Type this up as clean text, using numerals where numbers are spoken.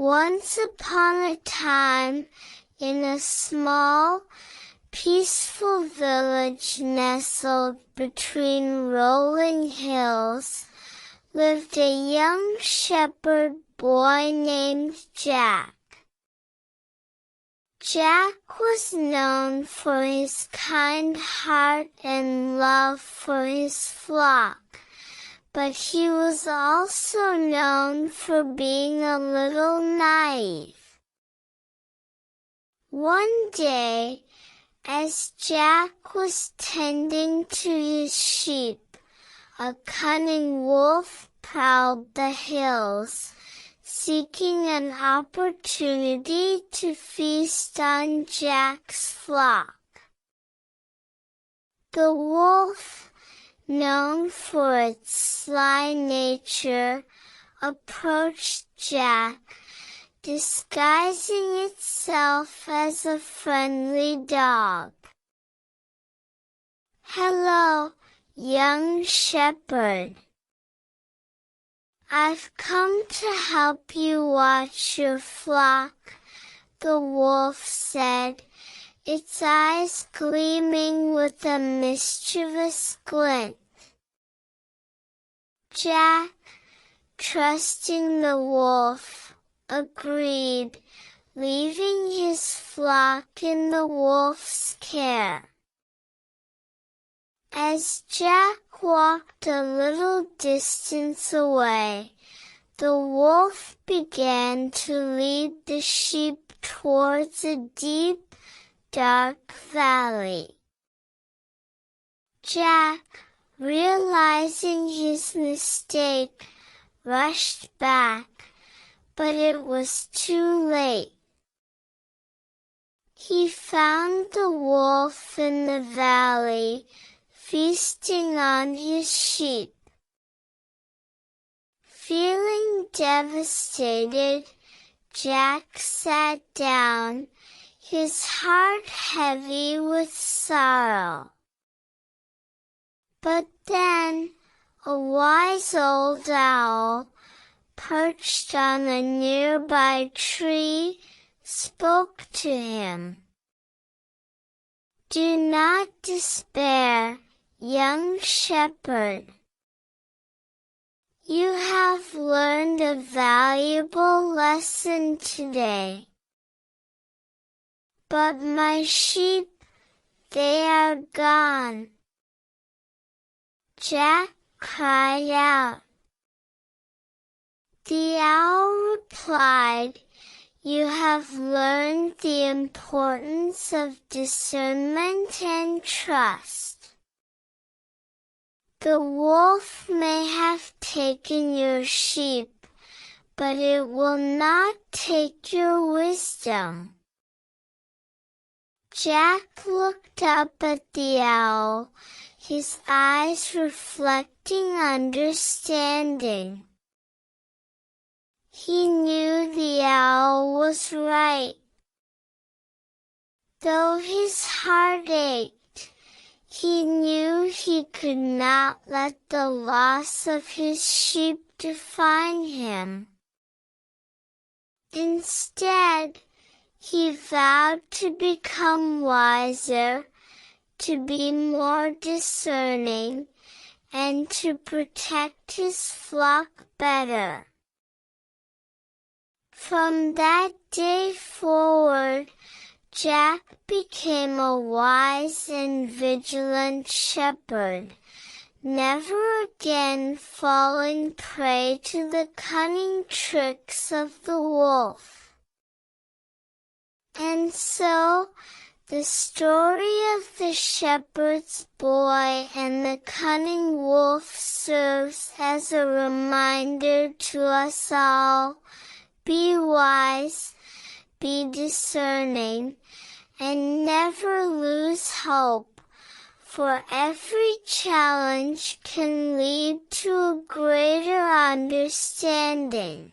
Once upon a time, in a small, peaceful village nestled between rolling hills, lived a young shepherd boy named Jack. Jack was known for his kind heart and love for his flock, but he was also known for being a little naive. One day, as Jack was tending to his sheep, a cunning wolf prowled the hills, seeking an opportunity to feast on Jack's flock. The wolf, known for its sly nature, approached Jack, disguising itself as a friendly dog. "Hello, young shepherd. I've come to help you watch your flock," the wolf said, its eyes gleaming with a mischievous glint. Jack, trusting the wolf, agreed, leaving his flock in the wolf's care. As Jack walked a little distance away, the wolf began to lead the sheep towards a deep, dark valley. Jack, realizing his mistake, rushed back, but it was too late. He found the wolf in the valley, feasting on his sheep. Feeling devastated, Jack sat down, his heart heavy with sorrow. But then, a wise old owl, perched on a nearby tree, spoke to him. "Do not despair, young shepherd. You have learned a valuable lesson today. But my sheep, they are gone." Jack cried out. The owl replied, "You have learned the importance of discernment and trust. The wolf may have taken your sheep, but it will not take your wisdom." Jack looked up at the owl, his eyes reflecting understanding. He knew the owl was right. Though his heart ached, he knew he could not let the loss of his sheep define him. Instead, he vowed to become wiser, to be more discerning, and to protect his flock better. From that day forward, Jack became a wise and vigilant shepherd, never again falling prey to the cunning tricks of the wolf. And so, the story of the shepherd's boy and the cunning wolf serves as a reminder to us all: be wise, be discerning, and never lose hope, for every challenge can lead to a greater understanding.